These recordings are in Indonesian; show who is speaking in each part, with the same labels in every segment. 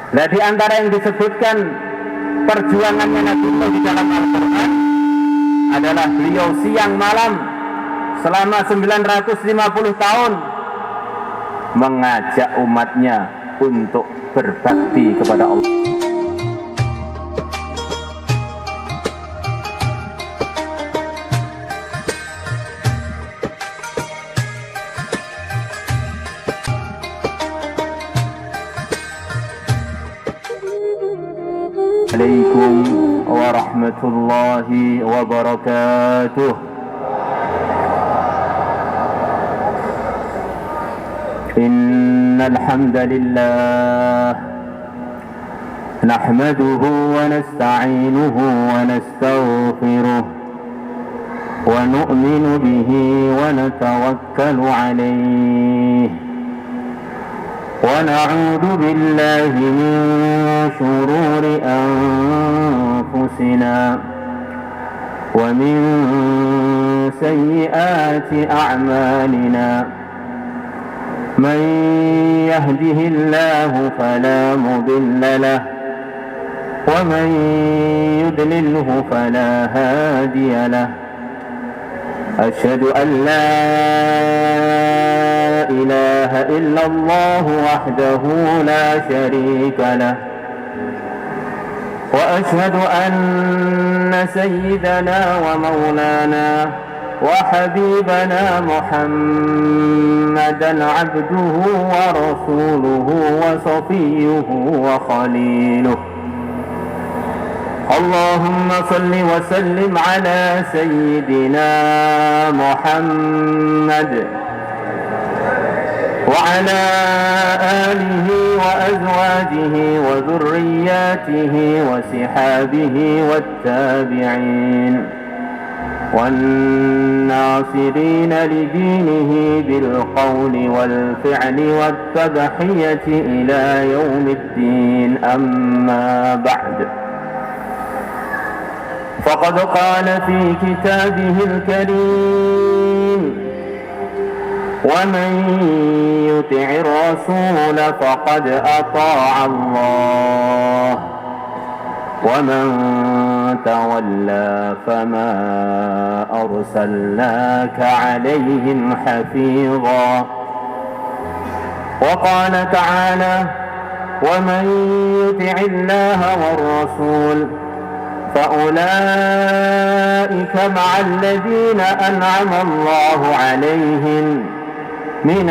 Speaker 1: Nah, di antara yang disebutkan perjuangannya Nabi Nuh di dalam Al-Quran adalah beliau siang malam selama 950 tahun mengajak umatnya untuk berbakti kepada Allah. Assalamualaikum warahmatullahi wabarakatuh. Innal hamdalillah nahmaduhu wa nasta'inuhu wa nastaghfiruh wa nu'minu bihi wa natawakkalu alayhi ونعوذ بالله من شرور أنفسنا ومن سيئات أعمالنا من يهده الله فلا مضل له ومن يضلله فلا هادي له أشهد أن لا إله إلا الله وحده لا شريك له وأشهد أن سيدنا ومولانا وحبيبنا محمدا عبده ورسوله وصفيه وخليله اللهم صل وسلم على سيدنا محمد وعلى آله وأزواجه وذرياته وصحابه والتابعين والناصرين لدينه بالقول والفعل والتضحية إلى يوم الدين أما بعد فقد قال في كتابه الكريم ومن يطع الرسول فقد أطاع الله ومن تولى فما أرسلناك عليهم حفيظا وقال تعالى ومن يطع الله والرسول فأولئك مع الذين أنعم الله عليهم من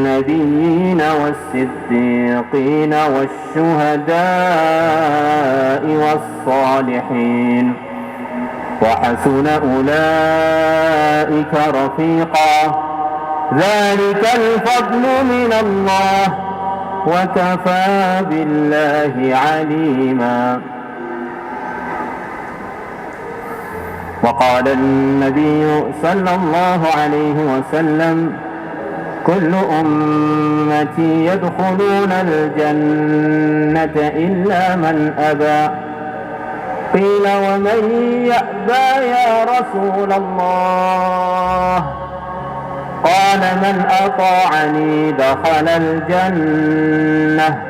Speaker 1: النبيين والصديقين والشهداء والصالحين وحسن أولئك رفيقا ذلك الفضل من الله وكفى بالله عليما وقال النبي صلى الله عليه وسلم كل أمتي يدخلون الجنة إلا من أبى قيل ومن يأبى يا رسول الله قال من أطاعني دخل الجنة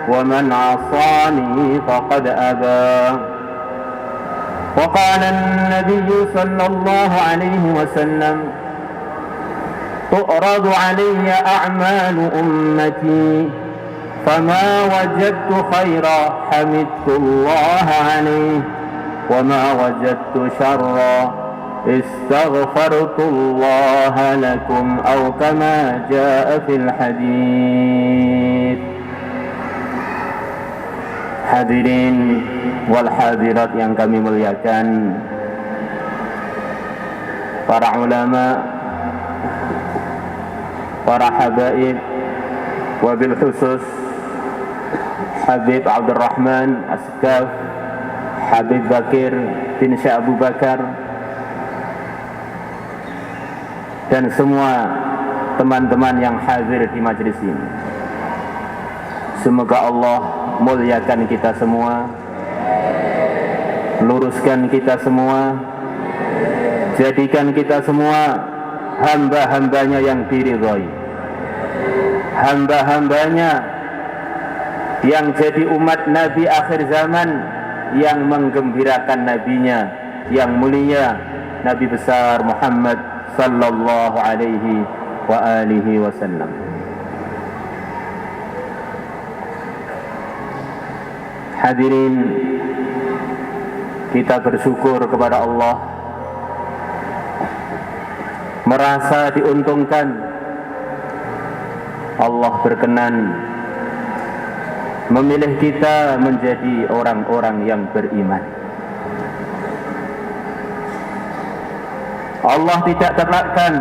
Speaker 1: ومن عصاني فقد أبى وقال النبي صلى الله عليه وسلم تعرض علي أعمال أمتي فما وجدت خيرا حمدت الله عليه وما وجدت شرا استغفرت الله لكم أو كما جاء في الحديث. Hadirin wal hadirat yang kami muliakan, para ulama, para habaib, wabil khusus Habib Abdurrahman As-Sakaf, Habib Bakir bin Syekh Abu Bakar, dan semua teman-teman yang hadir di majelis ini. Semoga Allah muliakan kita semua, luruskan kita semua, jadikan kita semua hamba-hambanya yang diridhai, hamba-hambanya yang jadi umat Nabi akhir zaman, yang menggembirakan nabinya yang mulia, Nabi besar Muhammad sallallahu alaihi wa alihi wasallam. Hadirin, kita bersyukur kepada Allah, merasa diuntungkan Allah berkenan memilih kita menjadi orang-orang yang beriman. Allah tidak terlakkan,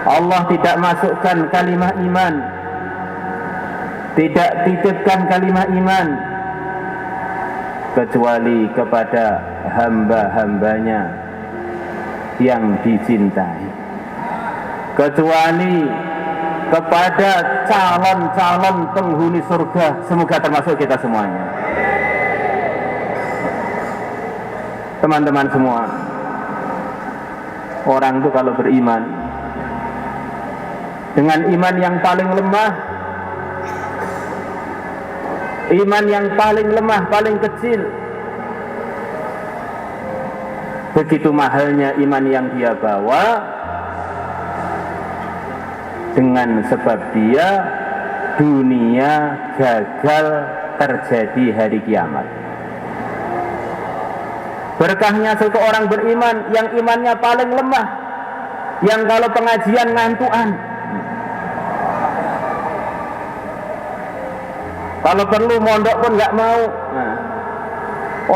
Speaker 1: Allah tidak masukkan kalimat iman, tidak titipkan kalimat iman kecuali kepada hamba-hambanya yang dicintai, kecuali kepada calon-calon penghuni surga. Semoga termasuk kita semuanya. Teman-teman semua, orang itu kalau beriman dengan iman yang paling lemah, iman yang paling lemah, paling kecil, begitu mahalnya iman yang dia bawa, dengan sebab dia dunia gagal terjadi hari kiamat. Berkahnya seseorang beriman yang imannya paling lemah, yang kalau pengajian ngantuan, kalau perlu mondok pun nggak mau. Nah,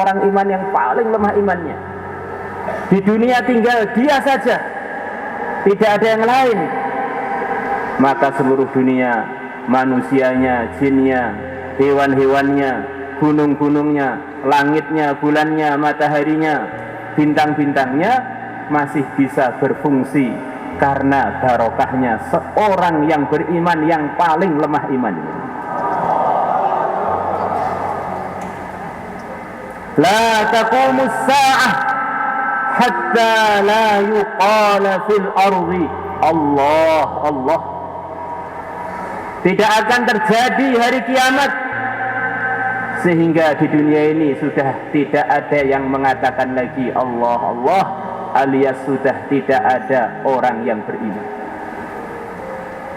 Speaker 1: orang iman yang paling lemah imannya, di dunia tinggal dia saja, tidak ada yang lain, maka seluruh dunia, manusianya, jinnya, hewan-hewannya, gunung-gunungnya, langitnya, bulannya, mataharinya, bintang-bintangnya masih bisa berfungsi karena barokahnya seorang yang beriman yang paling lemah imannya. La taqumus sa'ah hatta la yuqala fil ardi Allah Allah. Tidak akan terjadi hari kiamat sehingga di dunia ini sudah tidak ada yang mengatakan lagi Allah Allah, alias sudah tidak ada orang yang beriman.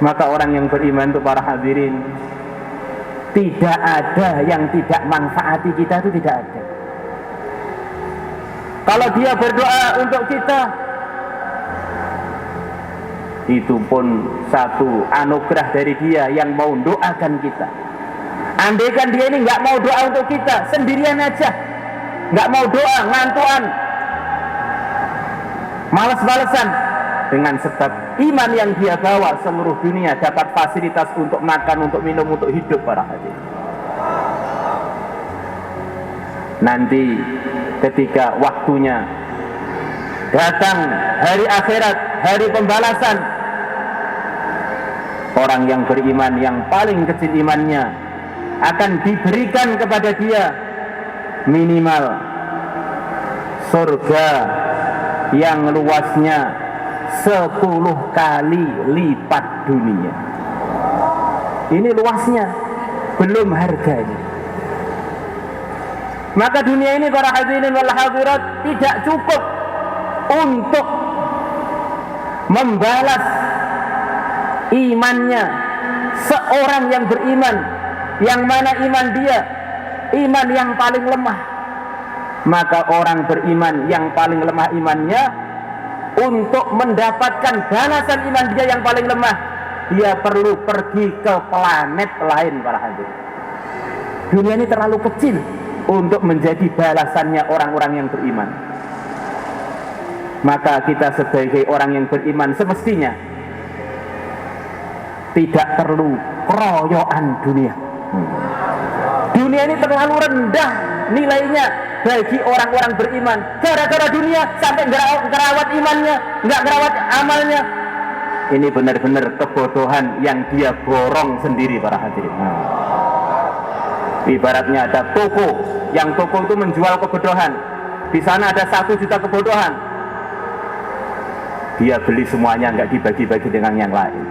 Speaker 1: Maka orang yang beriman itu, para hadirin, tidak ada yang tidak manfaati kita, itu tidak ada. Kalau dia berdoa untuk kita, itu pun satu anugerah dari dia yang mau doakan kita. Andaikan dia ini nggak mau doa untuk kita, sendirian aja, nggak mau doa, ngantuan, malas-malesan, dengan sebab iman yang dia bawa, seluruh dunia dapat fasilitas untuk makan, untuk minum, untuk hidup, para hadirin. Nanti ketika waktunya datang, hari akhirat, hari pembalasan, orang yang beriman yang paling kecil imannya akan diberikan kepada dia minimal surga yang luasnya 10 kali lipat dunia. Ini luasnya, belum harganya. Maka dunia ini, para hadirin wal hadirat, tidak cukup untuk membalas imannya seorang yang beriman, yang mana iman dia iman yang paling lemah. Maka orang beriman yang paling lemah imannya, untuk mendapatkan balasan iman dia yang paling lemah, dia perlu pergi ke planet lain, para hadirin. Dunia ini terlalu kecil untuk menjadi balasannya orang-orang yang beriman. Maka kita sebagai orang yang beriman semestinya tidak perlu keroyokan dunia. Dunia ini terlalu rendah nilainya bagi orang-orang beriman. Gara-gara dunia sampai ngerawat imannya, nggak ngerawat amalnya. Ini benar-benar kebodohan yang dia borong sendiri, para hadirin. Ibaratnya ada toko, yang toko itu menjual kebodohan. Di sana ada 1 juta kebodohan. Dia beli semuanya, nggak dibagi-bagi dengan yang lain.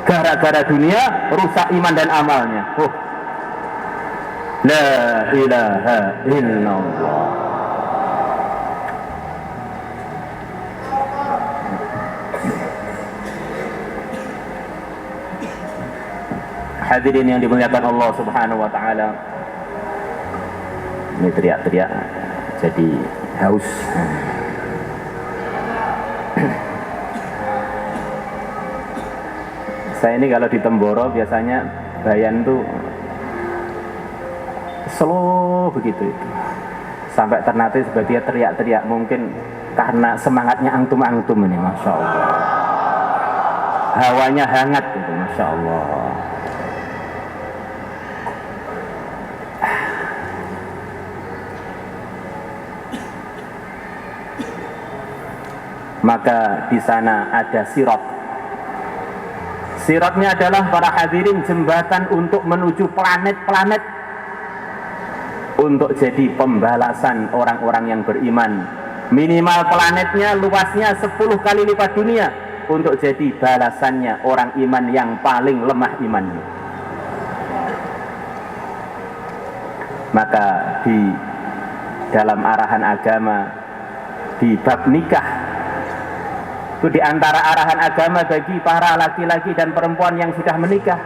Speaker 1: Gara-gara dunia rusak iman dan amalnya. La ilaha illallah. Hadirin yang dimuliakan Allah Subhanahu wa taala. Ini teriak-teriak jadi haus. Saya ini kalau di Temboro biasanya bayan tuh slow begitu itu. Sampai Ternate sebagai teriak-teriak, mungkin karena semangatnya antum-antum ini, Masya Allah. Hawanya hangat itu, Masya Allah. Maka di sana ada sirat. Siratnya adalah, para hadirin, jembatan untuk menuju planet-planet, untuk jadi pembalasan orang-orang yang beriman. Minimal planetnya luasnya 10 kali lipat dunia, untuk jadi balasannya orang iman yang paling lemah imannya. Maka di dalam arahan agama, di bab nikah, itu di antara arahan agama bagi para laki-laki dan perempuan yang sudah menikah,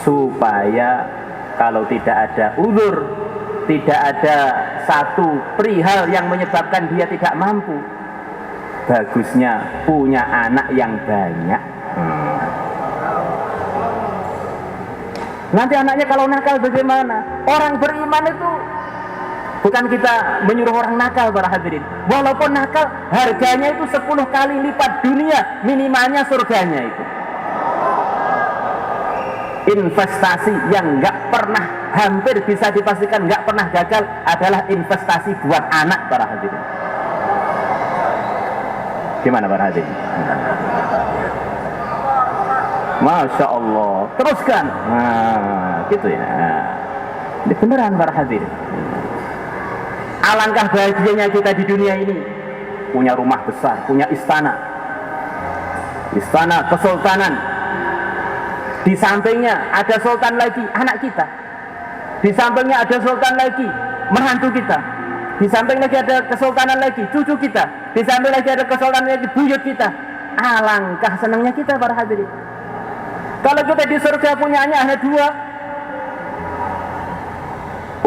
Speaker 1: supaya kalau tidak ada uzur, tidak ada satu perihal yang menyebabkan dia tidak mampu, bagusnya punya anak yang banyak. Nanti anaknya kalau nakal bagaimana? Orang beriman itu, bukan kita menyuruh orang nakal, para hadirin. Walaupun nakal, harganya itu 10 kali lipat dunia, minimalnya surganya itu. Investasi yang nggak pernah, hampir bisa dipastikan nggak pernah gagal, adalah investasi buat anak, para hadirin. Gimana, para hadirin? Masya Allah. Teruskan. Nah, gitu ya. Ini beneran, para hadirin. Alangkah bahagianya kita di dunia ini, punya rumah besar, punya istana kesultanan. Di sampingnya ada sultan lagi, anak kita. Di sampingnya ada sultan lagi, menantu kita. Di samping lagi ada kesultanan lagi, cucu kita. Di samping lagi ada kesultanan lagi, buyut kita. Alangkah senangnya kita, para hadirin. Kalau kita di surga punyanya hanya 2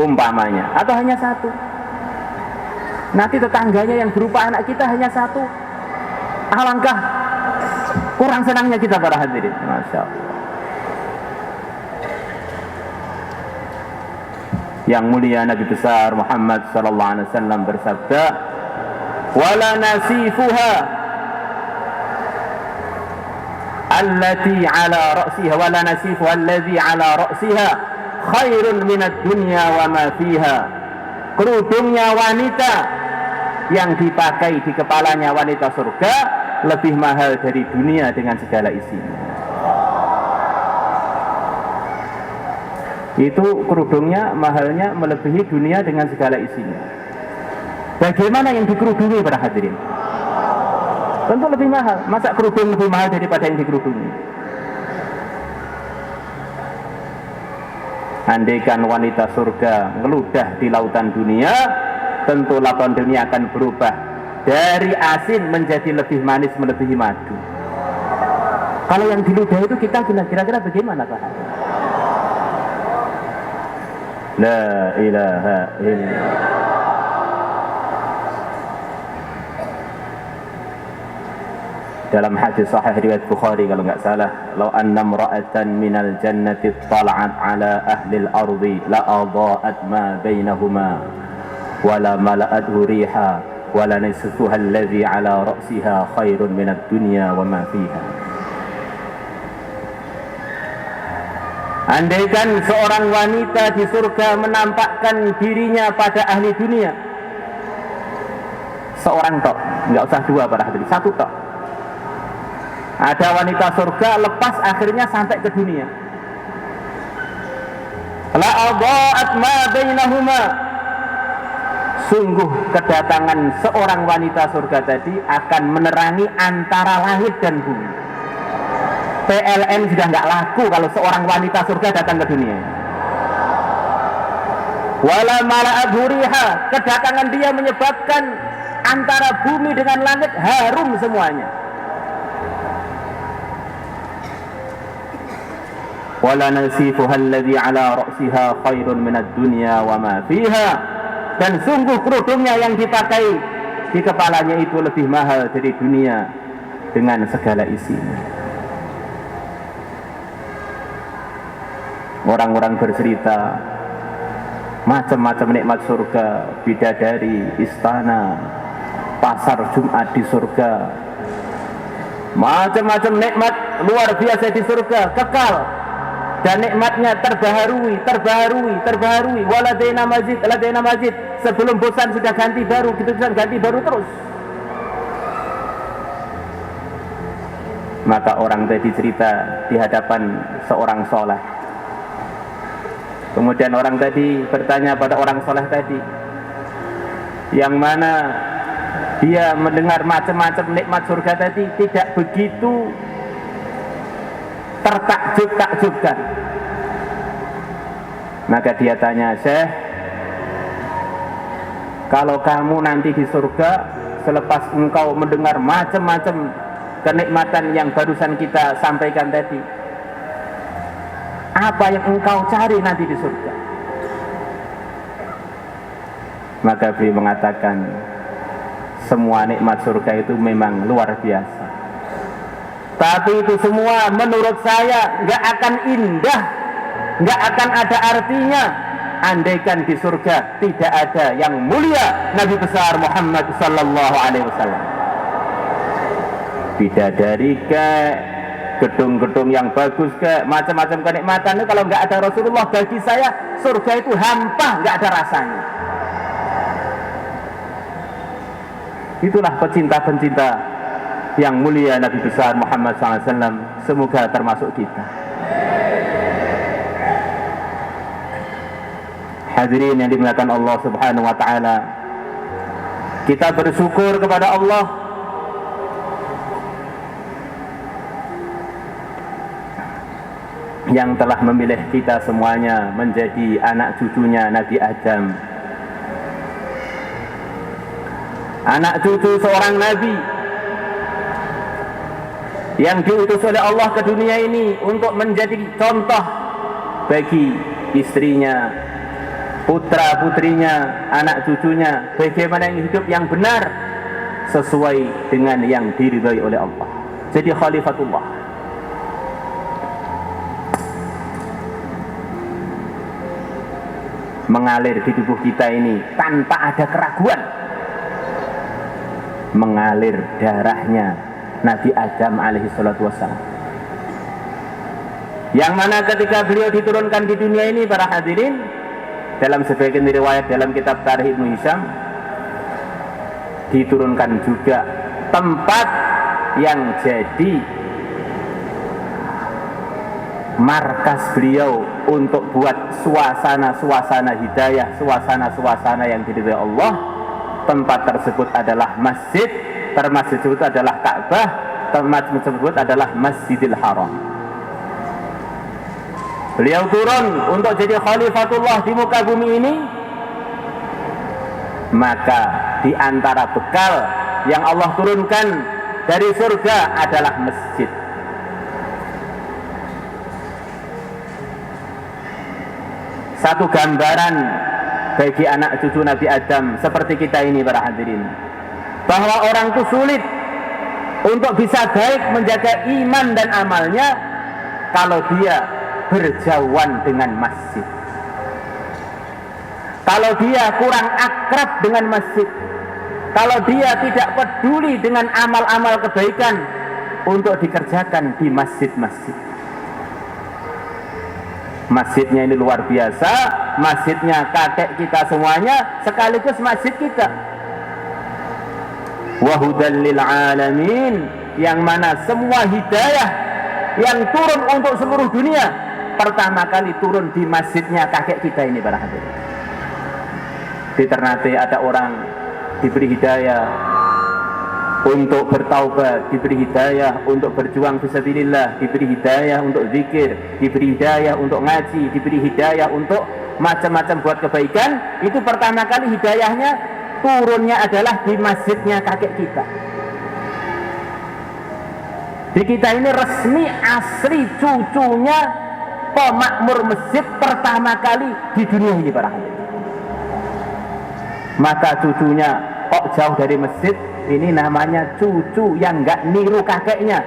Speaker 1: umpamanya, atau hanya 1, nanti tetangganya yang berupa anak kita hanya 1. Alangkah kurang senangnya kita, para hadirin. Masya Allah. Yang mulia Nabi besar Muhammad sallallahu alaihi wasallam bersabda, "Wala nasifuha allati ala ra'siha, wala nasifuha alladhi ala ra'siha khairun minad dunya wa ma fiha." Kerudungnya wanita yang dipakai di kepalanya wanita surga lebih mahal dari dunia dengan segala isinya. Itu kerudungnya mahalnya melebihi dunia dengan segala isinya. Bagaimana yang dikerudungi, para hadirin? Tentu lebih mahal. Masa kerudung lebih mahal daripada yang dikerudungi? Andaikan wanita surga ngeludah di lautan dunia, tentu lautan dunia akan berubah dari asin menjadi lebih manis, melebihi madu. Kalau yang diludah itu kita kira-kira bagaimana, Pak? La ilaha illallah. Dalam hadis sahih riwayat Bukhari kalau nggak salah, "Lau anna imra'atan minal jannati tala'at 'ala ahli al-ardi la adha'at ma bainahuma wa la mala'athu riha wa la nisfuha alladhi 'ala ra'siha khairun minad dunya wa ma fiha." Andaikan seorang wanita di surga menampakkan dirinya pada ahli dunia, seorang tok, nggak usah 2, para hadirin, 1 tok. Ada wanita surga lepas akhirnya sampai ke dunia. La adha'at ma bainahuma. Sungguh kedatangan seorang wanita surga tadi akan menerangi antara langit dan bumi. PLN sudah nggak laku kalau seorang wanita surga datang ke dunia. wala mala'at huriha, kedatangan dia menyebabkan antara bumi dengan langit harum semuanya. Wala nasifuha alladhi ala ra'siha khairun minad dunya wa ma fiha, dan sungguh kerudungnya yang dipakai di kepalanya itu lebih mahal dari dunia dengan segala isinya. Orang-orang bercerita macam-macam nikmat surga, bidadari, istana, pasar Jumat di surga, macam-macam nikmat luar biasa di surga, kekal, dan nikmatnya terbaharui. Waladaina mazid, sebelum bosan sudah ganti baru, gitu ganti baru terus. Maka orang tadi cerita di hadapan seorang soleh. Kemudian orang tadi bertanya pada orang soleh tadi, yang mana dia mendengar macam-macam nikmat surga tadi tidak begitu tertakjub-takjubkan. Maka dia tanya, Syekh, kalau kamu nanti di surga, selepas engkau mendengar macam-macam kenikmatan yang barusan kita sampaikan tadi, apa yang engkau cari nanti di surga? Maka beliau mengatakan, semua nikmat surga itu memang luar biasa, tapi itu semua menurut saya gak akan indah, gak akan ada artinya andaikan di surga tidak ada yang mulia Nabi besar Muhammad sallallahu alaihi wasallam. Bidadari ke, gedung-gedung yang bagus ke, macam-macam kenikmatan itu kalau nggak ada Rasulullah, bagi saya surga itu hampa, nggak ada rasanya. Itulah pecinta-pecinta yang mulia Nabi besar Muhammad SAW. Semoga termasuk kita. Hadirin yang dimuliakan Allah Subhanahu wa taala, kita bersyukur kepada Allah yang telah memilih kita semuanya menjadi anak cucunya Nabi Adam, anak cucu seorang Nabi yang diutus oleh Allah ke dunia ini untuk menjadi contoh bagi istrinya, putra putrinya, anak cucunya, bagaimana hidup yang benar sesuai dengan yang diridhai oleh Allah. Jadi khalifatullah. Mengalir di tubuh kita ini tanpa ada keraguan, mengalir darahnya Nabi Adam alaihi salatu wassalam, yang mana ketika beliau diturunkan di dunia ini, para hadirin, dalam sebagian riwayat dalam kitab Tarikh Ibnu Hisham, diturunkan juga tempat yang jadi markas beliau untuk buat suasana-suasana hidayah, suasana-suasana yang diridhai Allah. Tempat tersebut adalah masjid, tempat tersebut adalah Ka'bah, tempat tersebut adalah Masjidil Haram. Beliau turun untuk jadi khalifatullah di muka bumi ini, maka di antara bekal yang Allah turunkan dari surga adalah masjid. Satu gambaran bagi anak cucu Nabi Adam seperti kita ini, para hadirin, bahwa orang itu sulit untuk bisa baik menjaga iman dan amalnya kalau dia berjauhan dengan masjid, kalau dia kurang akrab dengan masjid, kalau dia tidak peduli dengan amal-amal kebaikan untuk dikerjakan di masjid-masjid. Masjidnya ini luar biasa, masjidnya kakek kita semuanya sekaligus masjid kita. Wa hudan lil alamin, yang mana semua hidayah yang turun untuk seluruh dunia pertama kali turun di masjidnya kakek kita ini, para hadirin. Di Ternate ada orang diberi hidayah untuk bertaubat, diberi hidayah untuk berjuang fisabilillah, diberi hidayah untuk zikir, diberi hidayah untuk ngaji, diberi hidayah untuk macam-macam buat kebaikan. Itu pertama kali hidayahnya turunnya adalah di masjidnya kakek kita. Di kita ini resmi asli cucunya pemakmur masjid pertama kali di dunia ini para hadirin. Maka cucunya kok jauh dari masjid, ini namanya cucu yang nggak niru kakeknya.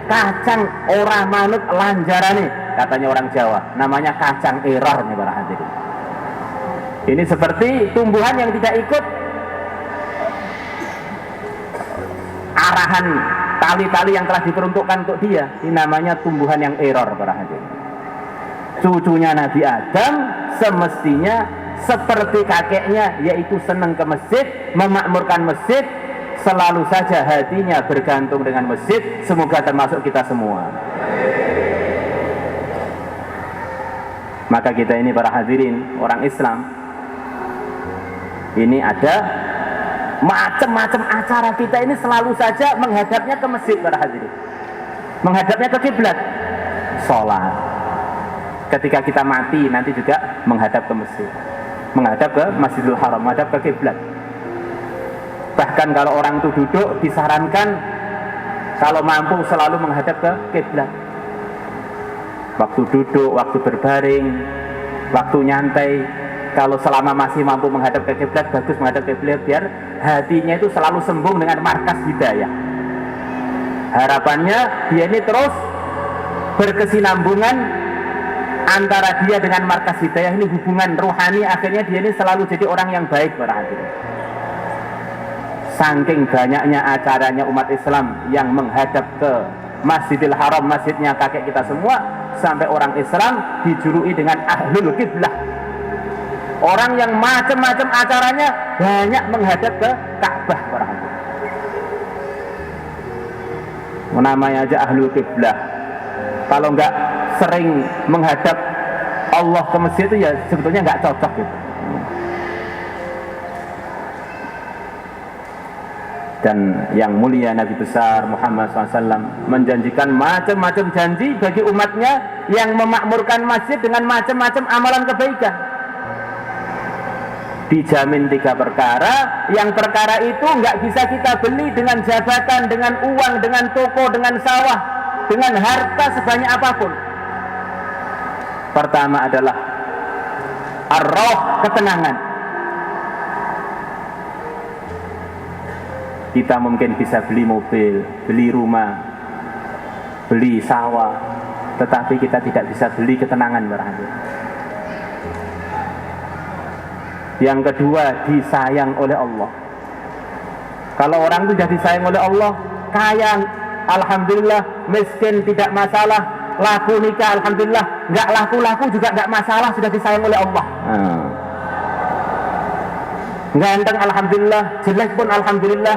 Speaker 1: Kacang ora manut lanjarane, katanya orang Jawa, namanya kacang error nih para hadirin. Ini seperti tumbuhan yang tidak ikut arahan tali-tali yang telah diperuntukkan untuk dia. Ini namanya tumbuhan yang error para hadirin. Cucunya Nabi Adam semestinya seperti kakeknya, yaitu senang ke masjid, memakmurkan masjid, selalu saja hatinya bergantung dengan masjid. Semoga termasuk kita semua. Maka kita ini para hadirin orang Islam, ini ada macam-macam acara kita ini selalu saja menghadapnya ke masjid para hadirin, menghadapnya ke kiblat. Sholat ketika kita mati nanti juga menghadap ke masjid, menghadap ke Masjidil Haram, menghadap ke kiblat. Bahkan kalau orang itu duduk disarankan kalau mampu selalu menghadap ke kiblat. Waktu duduk, waktu berbaring, waktu nyantai, kalau selama masih mampu menghadap ke kiblat, bagus menghadap ke kiblat, biar hatinya itu selalu sembung dengan markas hidayah. Harapannya dia ini terus berkesinambungan antara dia dengan markas hidayah, ini hubungan rohani, akhirnya dia ini selalu jadi orang yang baik para hadirin. Saking banyaknya acaranya umat Islam yang menghadap ke Masjidil Haram, masjidnya kakek kita semua, sampai orang Islam dijuluki dengan ahlul kiblah. Orang yang macam-macam acaranya banyak menghadap ke Ka'bah para hadirin. Namanya aja ahlul kiblah. Kalau nggak sering menghadap Allah ke masjid itu ya sebetulnya nggak cocok gitu. Dan yang mulia Nabi besar Muhammad SAW menjanjikan macam-macam janji bagi umatnya yang memakmurkan masjid dengan macam-macam amalan kebaikan. Dijamin 3 perkara, yang perkara itu nggak bisa kita beli dengan jabatan, dengan uang, dengan toko, dengan sawah, dengan harta sebanyak apapun. Pertama adalah ar-rauh, ketenangan. Kita mungkin bisa beli mobil, beli rumah, beli sawah, tetapi kita tidak bisa beli ketenangan berarti. Yang kedua, disayang oleh Allah. Kalau orang itu sudah disayang oleh Allah, kaya alhamdulillah, miskin tidak masalah, laku nikah alhamdulillah, nggak laku-laku juga nggak masalah, sudah disayang oleh Allah. Ganteng alhamdulillah, jelek pun alhamdulillah.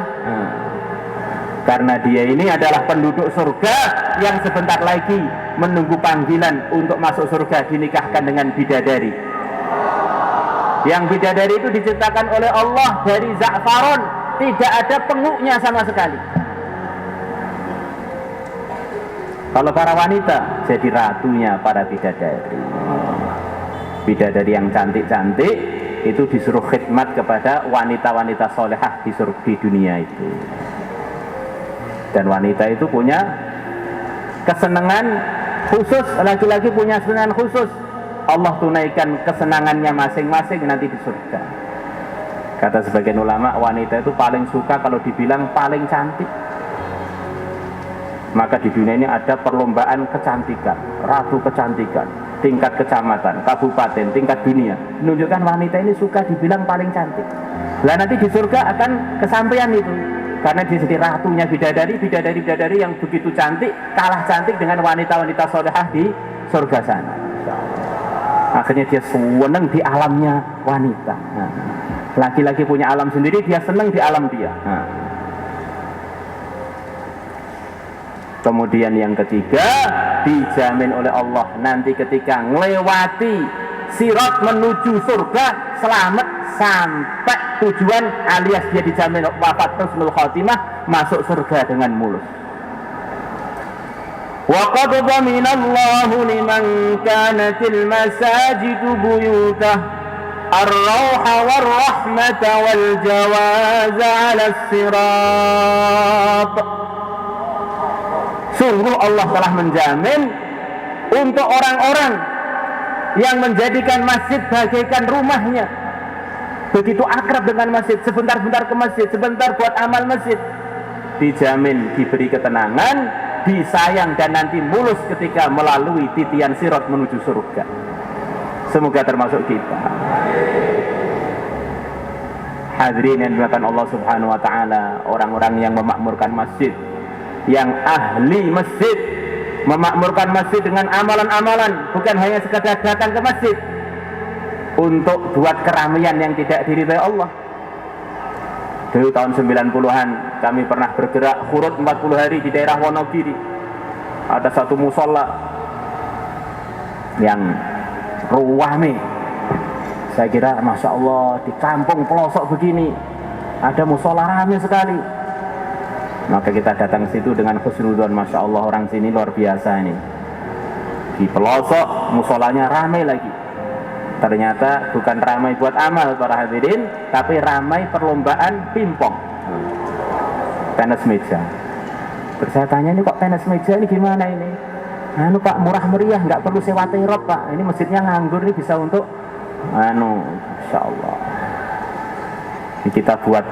Speaker 1: Karena dia ini adalah penduduk surga yang sebentar lagi menunggu panggilan untuk masuk surga, dinikahkan dengan bidadari. Yang bidadari itu diciptakan oleh Allah dari za'faron, tidak ada penguknya sama sekali. Kalau para wanita jadi ratunya para bidadari. Bidadari yang cantik-cantik itu disuruh khidmat kepada wanita-wanita solehah di dunia itu. Dan wanita itu punya kesenangan khusus, laki-laki punya kesenangan khusus. Allah tunaikan kesenangannya masing-masing nanti di surga. Kata sebagian ulama, wanita itu paling suka kalau dibilang paling cantik. Maka di dunia ini ada perlombaan kecantikan, ratu kecantikan, tingkat kecamatan, kabupaten, tingkat dunia. Menunjukkan wanita ini suka dibilang paling cantik. Lah nanti di surga akan kesampaian itu. Karena dia jadi ratunya bidadari yang begitu cantik, kalah cantik dengan wanita-wanita solehah di surga sana. Akhirnya dia senang di alamnya wanita. Laki-laki punya alam sendiri, dia senang di alam dia. Kemudian yang ketiga, dijamin oleh Allah nanti ketika melewati sirat menuju surga, selamat sampai tujuan, alias dia dijamin wafat husnul khotimah, masuk surga dengan mulus. Wa qad dhamina Allahu liman kanatil masajidu buyutah ar-rauha war-rahmata wal-jawaza 'ala as-sirat. Sungguh Allah telah menjamin untuk orang-orang yang menjadikan masjid bagaikan rumahnya, begitu akrab dengan masjid, sebentar-bentar ke masjid, sebentar buat amal masjid, dijamin diberi ketenangan, disayang dan nanti mulus ketika melalui titian sirat menuju surga. Semoga termasuk kita. Hadirin yang dimuliakan Allah Subhanahu wa taala, orang-orang yang memakmurkan masjid, yang ahli masjid, memakmurkan masjid dengan amalan-amalan, bukan hanya sekadar datang ke masjid untuk buat keramaian yang tidak diridhai Allah. Dulu tahun 90-an kami pernah bergerak khurut 40 hari di daerah Wonogiri. Ada satu musola yang ruwame. Saya kira Masya Allah, di kampung pelosok begini ada musola ramai sekali. Maka kita datang ke situ dengan husnudzon, Masya Allah, orang sini luar biasa ini. Di pelosok musolanya ramai lagi. Ternyata bukan ramai buat amal para hadirin, tapi ramai perlombaan pingpong, tenis meja. Terus saya tanya, ini kok tenis meja ini gimana ini? Anu Pak, murah meriah, nggak perlu sewa terop Pak. Ini masjidnya nganggur, ini bisa untuk Masya Allah. Ini kita buat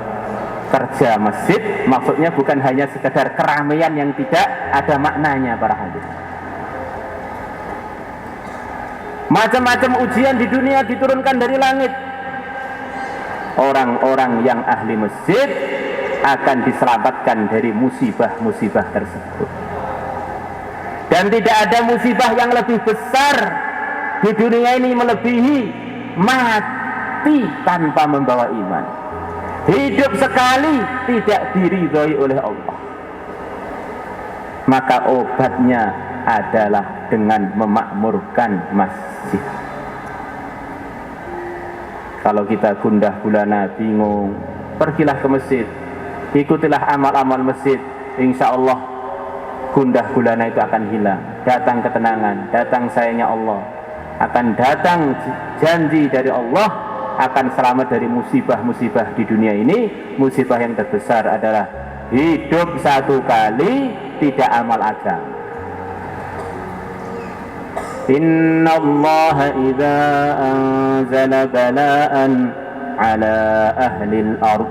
Speaker 1: kerja masjid, maksudnya bukan hanya sekedar keramaian yang tidak ada maknanya para hadirin. Macam-macam ujian di dunia diturunkan dari langit. Orang-orang yang ahli masjid akan diselamatkan dari musibah-musibah tersebut. Dan tidak ada musibah yang lebih besar di dunia ini melebihi mati tanpa membawa iman. Hidup sekali tidak diridhoi oleh Allah. Maka obatnya adalah dengan memakmurkan masjid. Kalau kita gundah gulana bingung, pergilah ke masjid, ikutilah amal-amal masjid, insya Allah gundah gulana itu akan hilang. Datang ketenangan, datang sayangnya Allah, akan datang janji dari Allah, akan selamat dari musibah-musibah di dunia ini. Musibah yang terbesar adalah hidup satu kali tidak amal agama. Inna Allah idza anzala bala'an ala ahli al-ard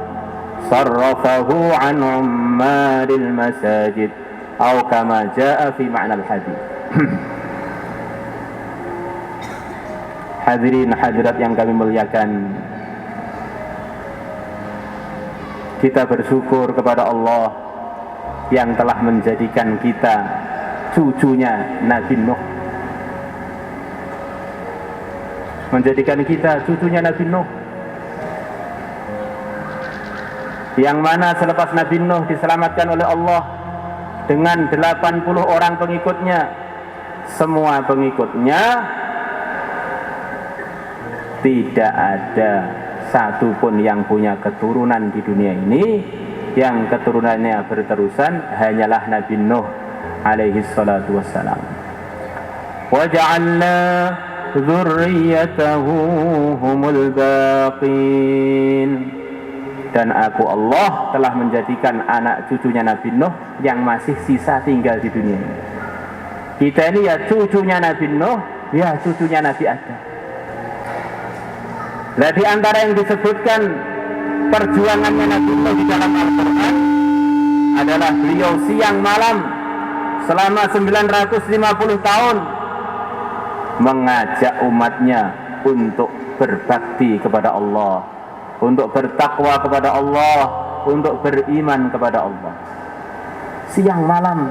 Speaker 1: sarrafahu an ummaril masajid atau kama jaa fi ma'na al-hadits. Hadirin hadirat yang kami muliakan, kita bersyukur kepada Allah yang telah menjadikan kita cucunya Nabi Nuh, menjadikan kita cucunya Nabi Nuh, yang mana selepas Nabi Nuh diselamatkan oleh Allah dengan 80 orang pengikutnya, semua pengikutnya tidak ada satupun yang punya keturunan di dunia ini, yang keturunannya berterusan hanyalah Nabi Nuh alaihi salatu wassalam. Wa ja'alna dzurriyyatahu humul baqin. Dan aku Allah telah menjadikan anak cucunya Nabi Nuh yang masih sisa tinggal di dunia ini. Kita ini ya cucunya Nabi Nuh, ya cucunya Nabi Adam. Nah, di antara yang disebutkan perjuangannya Nabi Nuh di dalam Al-Quran adalah beliau siang malam selama 950 tahun mengajak umatnya untuk berbakti kepada Allah, untuk bertakwa kepada Allah, untuk beriman kepada Allah. Siang malam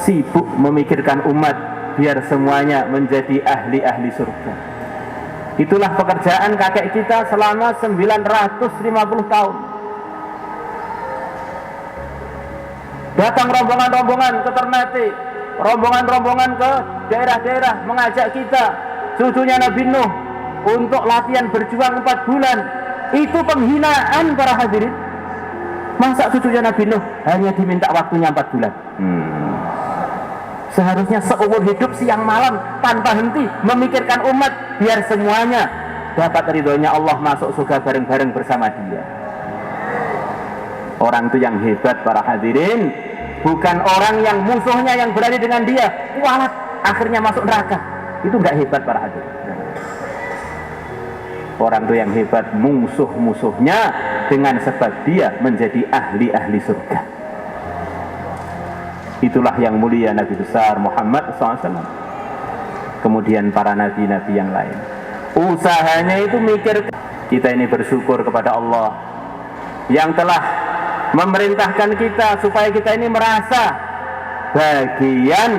Speaker 1: sibuk memikirkan umat biar semuanya menjadi ahli-ahli surga. Itulah pekerjaan kakek kita selama 950 tahun. Datang rombongan-rombongan ke Ternate, rombongan-rombongan ke daerah-daerah mengajak kita, cucunya Nabi Nuh, untuk latihan berjuang 4 bulan. Itu penghinaan para hadirin. Masa cucunya Nabi Nuh hanya diminta waktunya 4 bulan? Seharusnya seumur hidup siang malam tanpa henti memikirkan umat biar semuanya dapat ridhonya Allah, masuk surga bareng-bareng bersama dia. Orang itu yang hebat para hadirin, bukan orang yang musuhnya yang berani dengan dia kualat akhirnya masuk neraka. Itu enggak hebat para hadirin. Orang itu yang hebat musuh-musuhnya dengan sebab dia menjadi ahli-ahli surga. Itulah yang mulia Nabi besar Muhammad SAW. Kemudian para nabi-nabi yang lain, usahanya itu mikir. Kita ini bersyukur kepada Allah yang telah memerintahkan kita supaya kita ini merasa bagian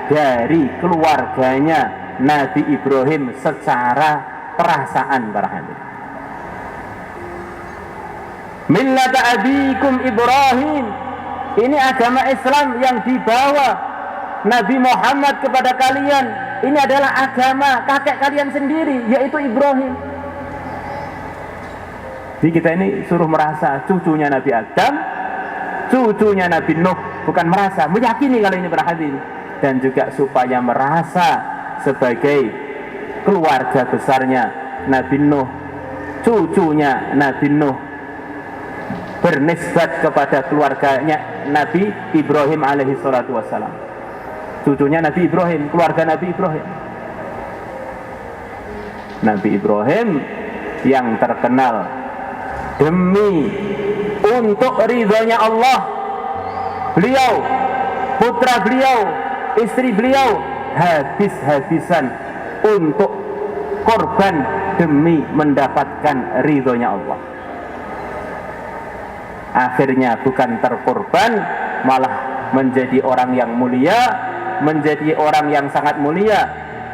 Speaker 1: dari keluarganya Nabi Ibrahim secara perasaan para hadirin. Millata abikum Ibrahim, ini agama Islam yang dibawa Nabi Muhammad kepada kalian. Ini adalah agama kakek kalian sendiri, yaitu Ibrahim. Jadi kita ini suruh merasa cucunya Nabi Adam, cucunya Nabi Nuh, bukan merasa, meyakini kalau ini para hadirin. Dan juga supaya merasa sebagai keluarga besarnya Nabi Nuh, cucunya Nabi Nuh bernisbat kepada keluarganya Nabi Ibrahim alaihi salatu wassalam. Cucunya Nabi Ibrahim, keluarga Nabi Ibrahim. Nabi Ibrahim yang terkenal demi untuk ridhonya Allah, beliau, putra beliau, istri beliau habis-habisan untuk korban demi mendapatkan ridhonya Allah. Akhirnya bukan terkorban, malah menjadi orang yang mulia, menjadi orang yang sangat mulia.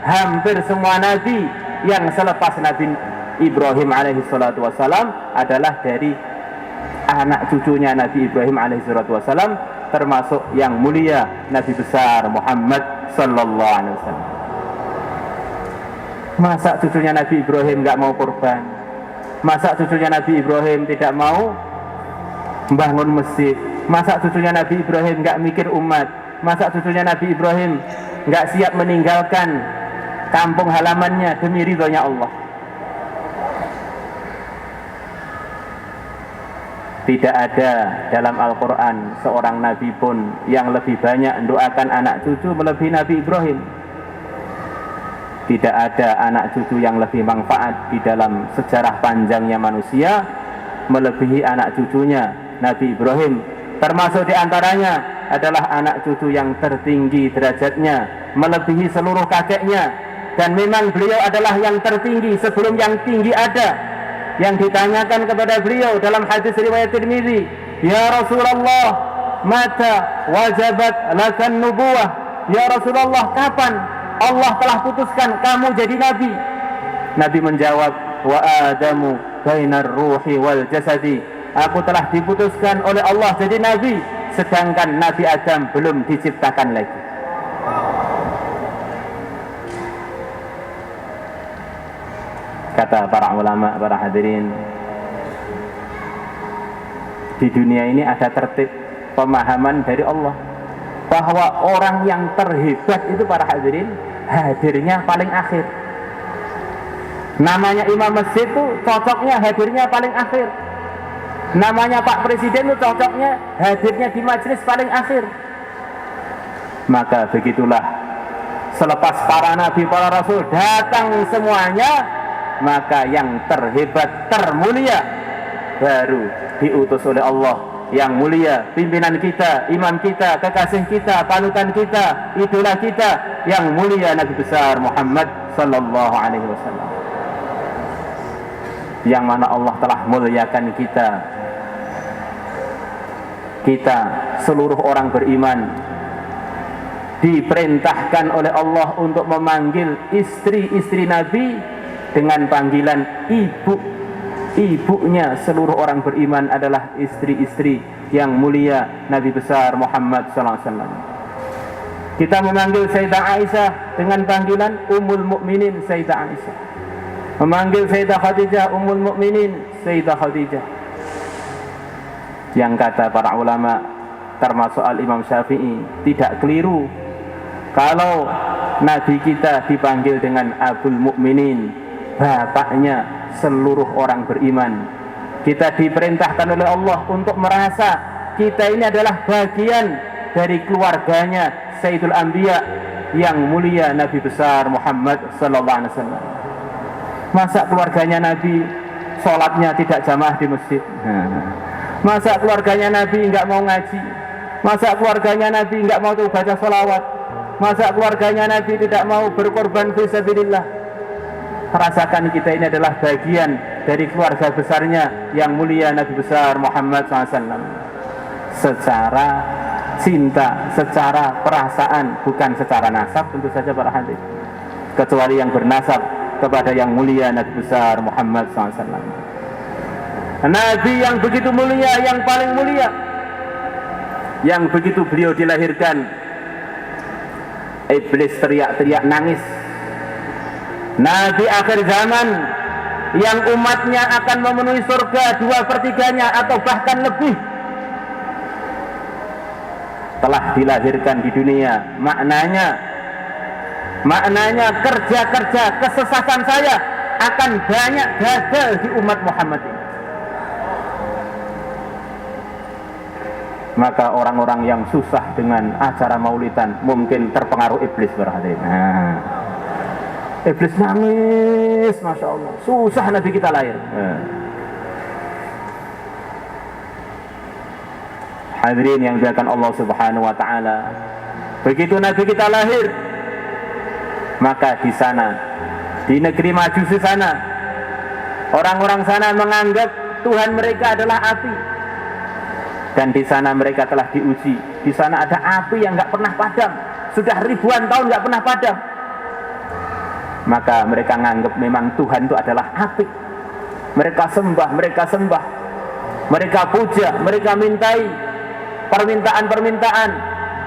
Speaker 1: Hampir semua nabi yang selepas Nabi Ibrahim alaihi salatu wassalam adalah dari anak cucunya Nabi Ibrahim alaihi salatu wassalam, termasuk yang mulia Nabi besar Muhammad sallallahu alaihi wasallam. Masa cucunya Nabi Ibrahim nggak mau korban? Masa cucunya Nabi Ibrahim tidak mau membangun masjid? Masa cucunya Nabi Ibrahim nggak mikir umat? Masa cucunya Nabi Ibrahim nggak siap meninggalkan kampung halamannya demi ridhonya Allah? Tidak ada dalam Al-Quran seorang nabi pun yang lebih banyak mendoakan anak cucu melebihi Nabi Ibrahim. Tidak ada anak cucu yang lebih manfaat di dalam sejarah panjangnya manusia melebihi anak cucunya Nabi Ibrahim. Termasuk diantaranya adalah anak cucu yang tertinggi derajatnya, melebihi seluruh kakeknya. Dan memang beliau adalah yang tertinggi sebelum yang tinggi ada. Yang ditanyakan kepada beliau dalam hadis riwayat Tirmidzi, ya Rasulullah, mata wajabat lakan nubuwah? Ya Rasulullah, kapan Allah telah putuskan kamu jadi nabi? Nabi menjawab, wa adamu bainar ruhi wal jasadi. Aku telah diputuskan oleh Allah jadi nabi, sedangkan Nabi Adam belum diciptakan lagi. Kata para ulama, para hadirin, di dunia ini ada tertib pemahaman dari Allah bahwa orang yang terhebat itu para hadirin hadirnya paling akhir. Namanya imam masjid itu cocoknya hadirnya paling akhir. Namanya Pak Presiden itu cocoknya hadirnya di majelis paling akhir. Maka begitulah, selepas para nabi, para rasul datang semuanya, maka yang terhebat, termulia baru diutus oleh Allah yang mulia, pimpinan kita, imam kita, kekasih kita, panutan kita, idola kita yang mulia Nabi besar Muhammad sallallahu alaihi wasallam, yang mana Allah telah muliakan kita seluruh orang beriman diperintahkan oleh Allah untuk memanggil istri-istri Nabi dengan panggilan ibu. Ibunya seluruh orang beriman adalah istri-istri yang mulia Nabi besar Muhammad sallallahu alaihi wasallam. Kita memanggil Sayyidah Aisyah dengan panggilan Ummul Mukminin Sayyidah Aisyah. Memanggil Sayyidah Khadijah Ummul Mukminin Sayyidah Khadijah. Yang kata para ulama termasuk Al-Imam Syafi'i tidak keliru kalau Nabi kita dipanggil dengan Abul Mukminin, bapaknya seluruh orang beriman. Kita diperintahkan oleh Allah untuk merasa kita ini adalah bagian dari keluarganya Sayyidul Anbiya yang mulia Nabi besar Muhammad sallallahu alaihi wasallam. Masa keluarganya Nabi sholatnya tidak jamaah di masjid? Masa keluarganya Nabi enggak mau ngaji? Masa keluarganya Nabi enggak mau baca sholawat? Masa keluarganya Nabi tidak mau berkorban fi sabilillah? Rasakan kita ini adalah bagian dari keluarga besarnya yang mulia Nabi besar Muhammad SAW. Secara cinta, secara perasaan, bukan secara nasab tentu saja para hadirin. Kecuali yang bernasab kepada yang mulia Nabi besar Muhammad SAW. Nabi yang begitu mulia, yang paling mulia, yang begitu beliau dilahirkan, iblis teriak-teriak nangis. Nabi akhir zaman yang umatnya akan memenuhi surga 2/3-nya atau bahkan lebih telah dilahirkan di dunia. Maknanya kerja-kerja kesesatan saya akan banyak gagal di umat Muhammad ini. Maka orang-orang yang susah dengan acara maulidan mungkin terpengaruh iblis berhati. Iblis nangis, Masya Allah, susah Nabi kita lahir. Hadirin yang dimuliakan Allah Subhanahu wa Ta'ala, begitu Nabi kita lahir, maka di sana, di negeri Majusi sana, orang-orang sana menganggap Tuhan mereka adalah api. Dan di sana mereka telah diuji. Di sana ada api yang nggak pernah padam, sudah ribuan tahun nggak pernah padam. Maka mereka menganggap memang Tuhan itu adalah api. Mereka sembah, mereka puja, mereka mintai permintaan-permintaan,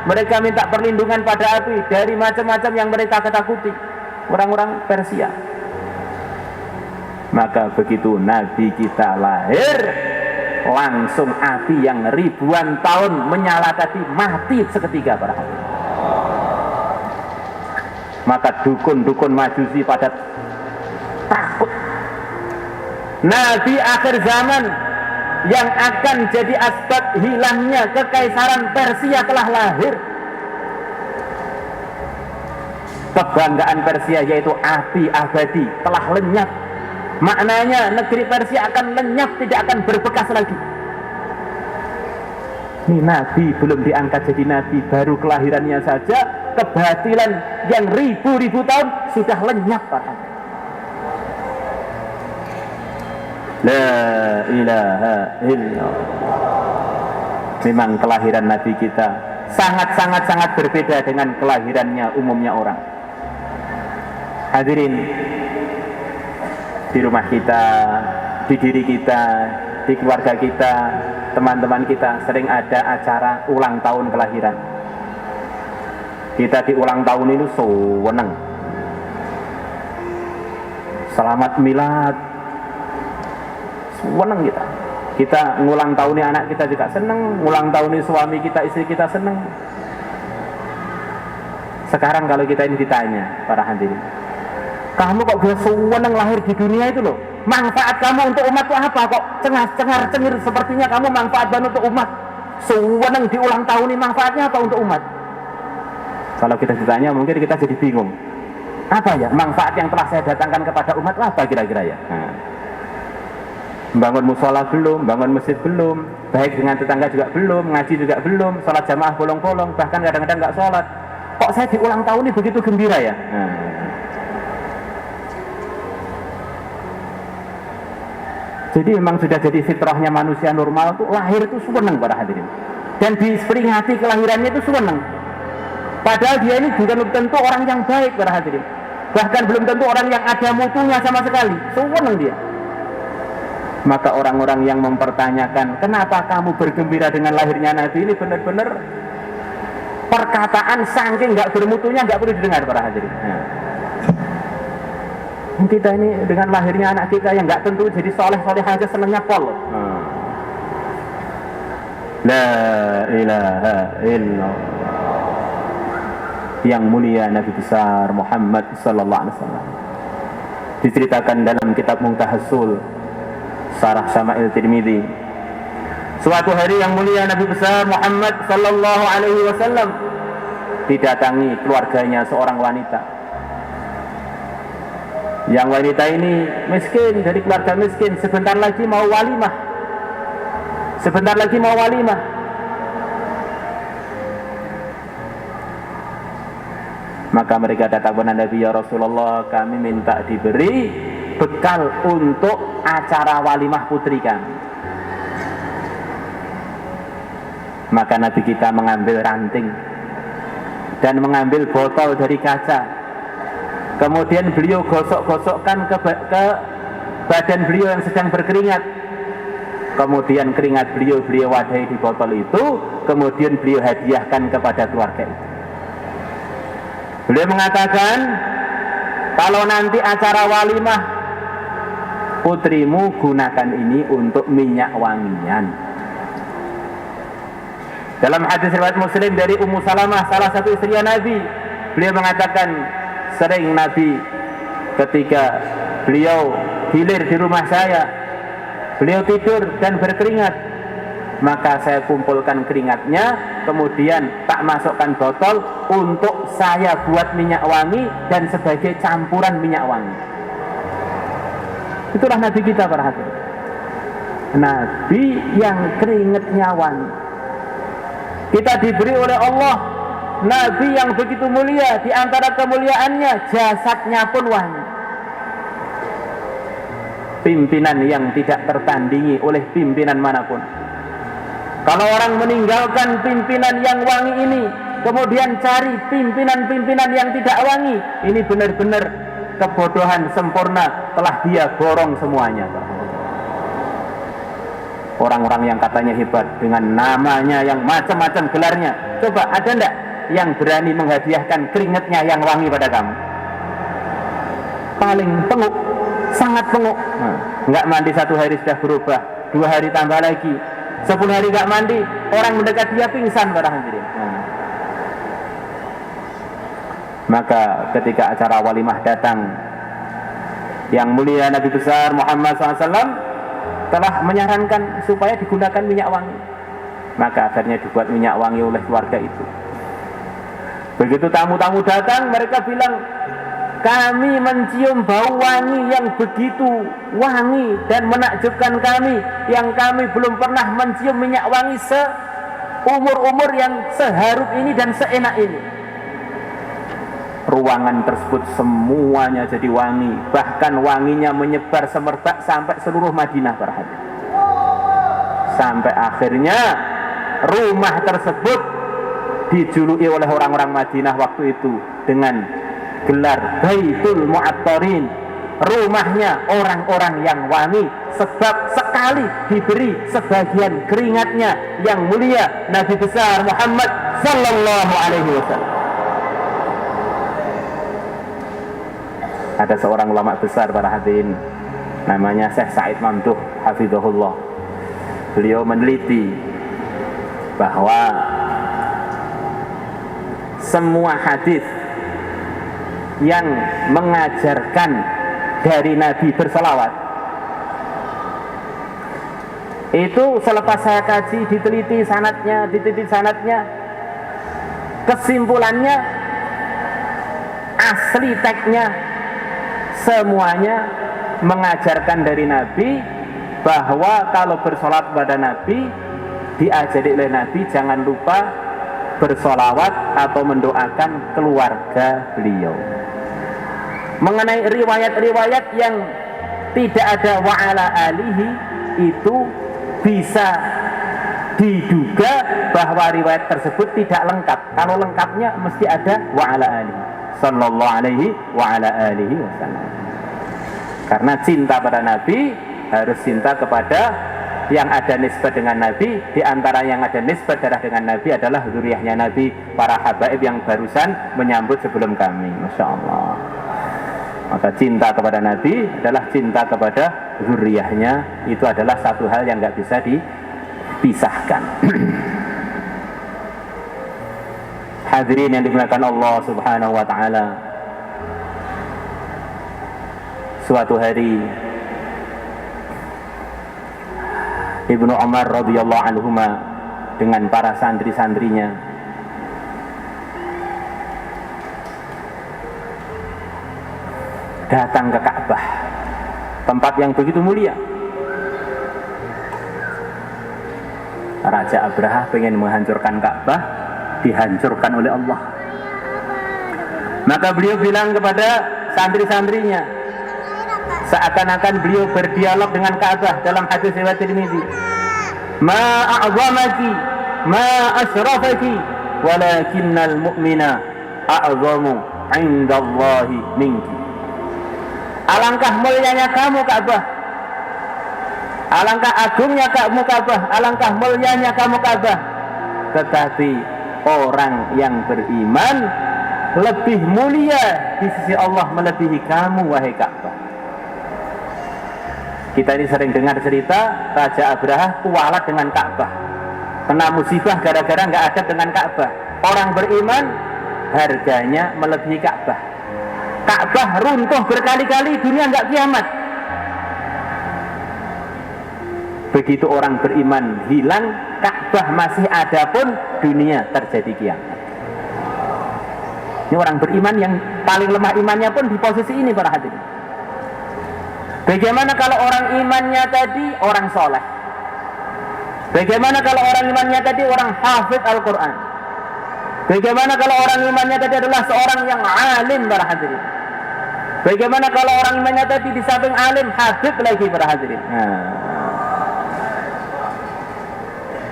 Speaker 1: mereka minta perlindungan pada api dari macam-macam yang mereka ketakuti. Orang-orang Persia. Maka begitu Nabi kita lahir, langsung api yang ribuan tahun menyala tadi mati seketika para hadirin. Maka dukun-dukun Majusi pada takut. Nabi akhir zaman yang akan jadi asbab hilangnya kekaisaran Persia telah lahir. Kebanggaan Persia yaitu api abadi telah lenyap. Maknanya negeri Persia akan lenyap, tidak akan berbekas lagi. Ini Nabi belum diangkat jadi Nabi, baru kelahirannya saja kebatilan yang ribu-ribu tahun sudah lenyap Pak. La ilaha illallah. Memang kelahiran Nabi kita sangat berbeda dengan kelahirannya umumnya orang. Hadirin, di rumah kita, di diri kita, di keluarga kita, teman-teman kita sering ada acara ulang tahun kelahiran. Kita di ulang tahun itu seneng. Selamat milad, seneng kita. Kita ngulang tahun anak kita juga seneng, ngulang tahun suami kita, istri kita seneng. Sekarang kalau kita ini ditanya para hadirin, kamu kok bisa seneng lahir di dunia itu loh? Manfaat kamu untuk umat itu apa? Kok cengar-cengir sepertinya kamu manfaat banget untuk umat. Seneng di ulang tahun ini manfaatnya apa untuk umat? Kalau kita ditanya mungkin kita jadi bingung. Apa ya manfaat yang telah saya datangkan kepada umat apa kira-kira ya? Bangun musola belum, bangun masjid belum, baik dengan tetangga juga belum, ngaji juga belum, sholat jamaah bolong-bolong, bahkan kadang-kadang nggak sholat. Kok saya di ulang tahun ini begitu gembira ya? Jadi memang sudah jadi fitrahnya manusia normal tuh lahir itu seneng para hadirin. Dan diperingati kelahirannya itu seneng. Padahal dia ini juga belum tentu orang yang baik para hadirin. Bahkan belum tentu orang yang ada mutunya sama sekali. Seneng dia. Maka orang-orang yang mempertanyakan kenapa kamu bergembira dengan lahirnya Nabi ini benar-benar perkataan saking nggak bermutunya nggak perlu didengar para hadirin. Kita ini dengan lahirnya anak kita yang nggak tentu jadi soleh-soleh aja senengnya pol. La ilaha illallah. Yang mulia Nabi besar Muhammad sallallahu alaihi wasallam diceritakan dalam kitab Muntahassul Syarah Syama'il Tirmidzi. Suatu hari yang mulia Nabi besar Muhammad sallallahu alaihi wasallam didatangi keluarganya seorang wanita. Yang wanita ini miskin, dari keluarga miskin, sebentar lagi mau walimah. Maka mereka datang kepada Nabi, ya Rasulullah, kami minta diberi bekal untuk acara walimah putri kami. Maka Nabi kita mengambil ranting dan mengambil botol dari kaca. Kemudian beliau gosok-gosokkan ke badan beliau yang sedang berkeringat. Kemudian keringat beliau wadahi di botol itu. Kemudian beliau hadiahkan kepada keluarga itu. Beliau mengatakan, kalau nanti acara walimah, putrimu gunakan ini untuk minyak wangian. Dalam hadis riwayat Muslim dari Ummu Salamah, salah satu istri Nabi, beliau mengatakan, sering Nabi ketika beliau hilir di rumah saya, beliau tidur dan berkeringat, maka saya kumpulkan keringatnya, kemudian tak masukkan botol untuk saya buat minyak wangi dan sebagai campuran minyak wangi. Itulah Nabi kita para hadirin. Nabi yang keringatnya wangi. Kita diberi oleh Allah Nabi yang begitu mulia, di antara kemuliaannya jasadnya pun wangi. Pimpinan yang tidak tertandingi oleh pimpinan manapun. Kalau orang meninggalkan pimpinan yang wangi ini, kemudian cari pimpinan-pimpinan yang tidak wangi, ini benar-benar kebodohan sempurna, telah dia borong semuanya. Orang-orang yang katanya hebat dengan namanya yang macam-macam gelarnya, coba ada enggak yang berani menghadiahkan keringatnya yang wangi pada kamu? Paling penguk, sangat penguk. Enggak mandi 1 hari sudah berubah, 2 hari tambah lagi, 10 hari enggak mandi, orang mendekat dia pingsan para hadirin. Maka ketika acara walimah datang, yang mulia Nabi besar Muhammad SAW telah menyarankan supaya digunakan minyak wangi. Maka akhirnya dibuat minyak wangi oleh keluarga itu. Begitu tamu-tamu datang, mereka bilang, kami mencium bau wangi yang begitu wangi dan menakjubkan kami, yang kami belum pernah mencium minyak wangi seumur-umur yang seharum ini dan seenak ini. Ruangan tersebut semuanya jadi wangi, bahkan wanginya menyebar semerbak sampai seluruh Madinah para hadirin. Sampai akhirnya rumah tersebut dijuluki oleh orang-orang Madinah waktu itu dengan gelar Baitul Mu'attarin, rumahnya orang-orang yang wangi, sebab sekali diberi sebagian keringatnya yang mulia Nabi besar Muhammad sallallahu alaihi wasallam. Ada seorang ulama besar para hadirin, namanya Syekh Said Mamduh hafizahullah. Beliau meneliti bahwa semua hadis yang mengajarkan dari Nabi berselawat itu, selepas saya kaji, diteliti sanadnya, kesimpulannya, asli teksnya semuanya mengajarkan dari Nabi bahwa kalau bersolat pada Nabi, diajari oleh Nabi jangan lupa bersolawat atau mendoakan keluarga beliau. Mengenai riwayat-riwayat yang tidak ada wa'ala alihi, itu bisa diduga bahwa riwayat tersebut tidak lengkap. Kalau lengkapnya mesti ada wa'ala alihi sallallahu alaihi wa'ala alihi wasallam. Karena cinta pada Nabi harus cinta kepada yang ada nisbat dengan Nabi. Di antara yang ada nisbat darah dengan Nabi adalah zuriyahnya Nabi, para habaib yang barusan menyambut sebelum kami. Masya Allah. Maka cinta kepada Nabi adalah cinta kepada zuriyahnya. Itu adalah satu hal yang nggak bisa pisahkan. Hadirin yang dimuliakan Allah Subhanahu wa taala. Suatu hari Ibnu Umar radhiyallahu anhuma dengan para santri-santrinya datang ke Ka'bah, tempat yang begitu mulia. Raja Abraha pengen menghancurkan Ka'bah, dihancurkan oleh Allah. Maka beliau bilang kepada santri-santrinya, seakan-akan beliau berdialog dengan Ka'bah dalam hadis riwayat Tirmidzi, ma a'zamaki ma asyrafaki walakinnal mu'mina a'zamu 'indallahi minki. Alangkah mulianya kamu Ka'bah, alangkah agungnya kamu Ka'bah, alangkah mulianya kamu Ka'bah, tetapi orang yang beriman lebih mulia di sisi Allah melebihi kamu wahai Ka'bah. Kita ini sering dengar cerita Raja Abraha kualat dengan Ka'bah, kena musibah gara-gara nggak adab dengan Ka'bah. Orang beriman harganya melebihi Ka'bah. Ka'bah runtuh berkali-kali, dunia nggak kiamat. Begitu orang beriman hilang, Ka'bah masih ada pun dunia terjadi kiamat. Ini orang beriman yang paling lemah imannya pun di posisi ini para hadirin. Bagaimana kalau orang imannya tadi orang soleh? Bagaimana kalau orang imannya tadi orang hafid Al-Quran? Bagaimana kalau orang imannya tadi adalah seorang yang alim para hadirin? Bagaimana kalau orang imannya tadi di samping alim habib lagi para hadirin?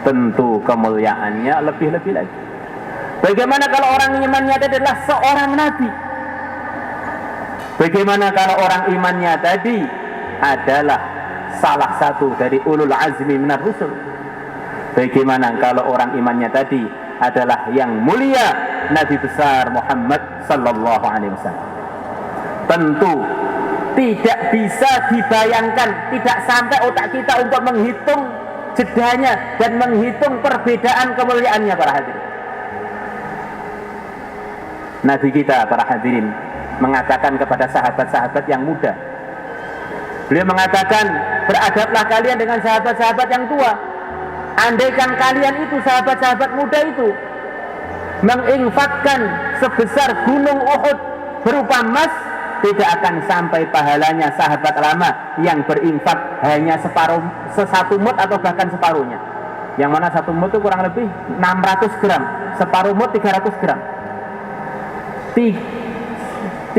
Speaker 1: Tentu kemuliaannya lebih-lebih lagi. Bagaimana kalau orang imannya tadi adalah seorang nabi? Bagaimana kalau orang imannya tadi adalah salah satu dari ulul azmi minar rusul? Bagaimana kalau orang imannya tadi adalah yang mulia Nabi besar Muhammad sallallahu alaihi wasallam? Tentu tidak bisa dibayangkan, tidak sampai otak kita untuk menghitung jedanya dan menghitung perbedaan kemuliaannya para hadirin. Nabi kita para hadirin mengatakan kepada sahabat-sahabat yang muda, beliau mengatakan, beradablah kalian dengan sahabat-sahabat yang tua. Andaikan kalian itu sahabat-sahabat muda itu menginfakkan sebesar gunung Uhud berupa emas, tidak akan sampai pahalanya sahabat lama yang berinfak hanya satu mud atau bahkan separuhnya. Yang mana satu mud itu kurang lebih 600 gram, separuh mud 300 gram. 300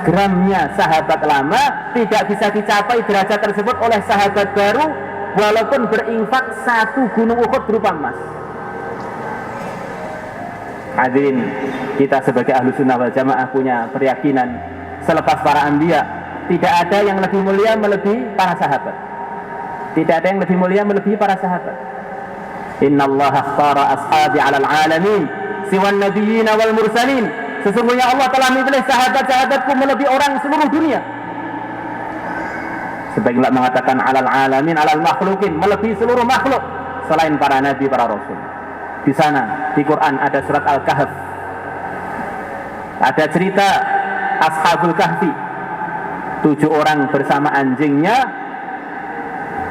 Speaker 1: gramnya sahabat lama tidak bisa dicapai derajat tersebut oleh sahabat baru, walaupun berinfak satu gunung Uhud berupa emas. Hadirin, kita sebagai ahlu sunnah wal jamaah punya keyakinan selepas para anbiya tidak ada yang lebih mulia melebihi para sahabat. Tidak ada yang lebih mulia melebihi para sahabat. Innallaha akhtara ashabi 'alal 'alamin siwan nabiyyin wal mursalin. Sesungguhnya Allah telah memilih sahabat-sahabatku melebihi orang seluruh dunia. Sebagian mengatakan 'alal 'alamin, 'alal makhlukin, melebihi seluruh makhluk selain para nabi, para rasul. Di sana di Quran ada surat Al-Kahf. Ada cerita Ashabul Kahfi. 7 orang bersama anjingnya,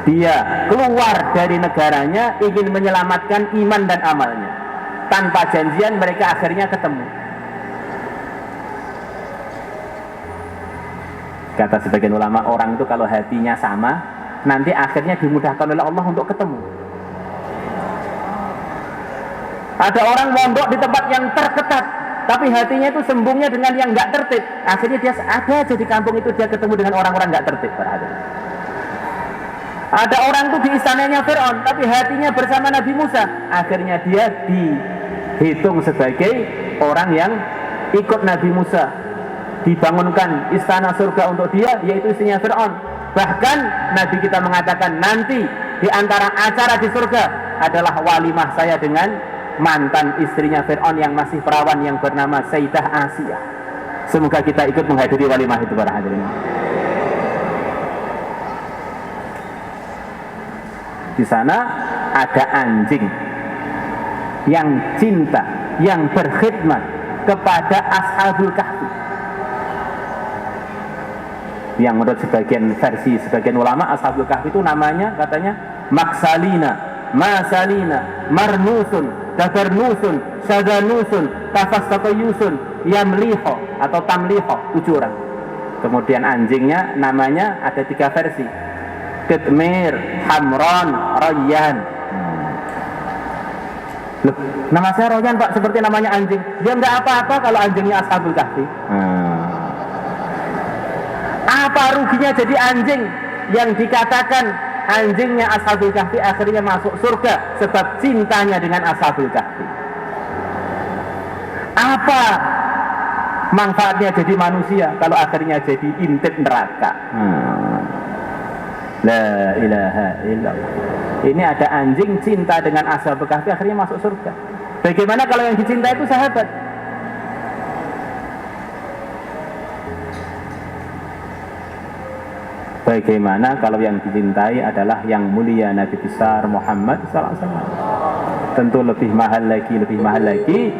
Speaker 1: dia keluar dari negaranya ingin menyelamatkan iman dan amalnya. Tanpa janjian mereka akhirnya ketemu. Kata sebagian ulama, orang itu kalau hatinya sama, nanti akhirnya dimudahkan oleh Allah untuk ketemu. Ada orang mondok di tempat yang terketat, tapi hatinya itu sembungnya dengan yang nggak tertib. Akhirnya dia ada aja di kampung itu dia ketemu dengan orang-orang nggak tertib. Ada orang tuh di istananya Fir'aun, tapi hatinya bersama Nabi Musa. Akhirnya dia dihitung sebagai orang yang ikut Nabi Musa. Dibangunkan istana surga untuk dia, yaitu istrinya Fir'aun. Bahkan Nabi kita mengatakan nanti di antara acara di surga adalah walimah saya dengan mantan istrinya Fir'aun yang masih perawan yang bernama Sayyidah Asia. Semoga kita ikut menghadiri walimah itu para hadirin. Di sana ada anjing yang cinta, yang berkhidmat kepada Ashabul Kahfi. Yang menurut sebagian versi, sebagian ulama, Ashabul Kahfi itu namanya katanya Maksalina, Masalina, Marnusun, Dabarnusun, Syadanusun, Tafastatoyusun, Yamliho atau Tamliho, 7 orang. Kemudian anjingnya namanya ada 3 versi, Qitmir, Hamron, Rayyan. Loh, nama saya Rayyan Pak, seperti namanya anjing. Ya enggak apa-apa kalau anjingnya Ashabul Kahfi. Apa ruginya jadi anjing yang dikatakan anjingnya Ashabul Kahfi akhirnya masuk surga sebab cintanya dengan Ashabul Kahfi? Apa manfaatnya jadi manusia kalau akhirnya jadi intip neraka? La ilaha illallah. Ini ada anjing cinta dengan Ashabul Kahfi akhirnya masuk surga. Bagaimana kalau yang dicintai itu sahabat? Bagaimana kalau yang dicintai adalah yang mulia Nabi besar Muhammad sallallahu alaihi wasallam? Tentu lebih mahal lagi, lebih mahal lagi.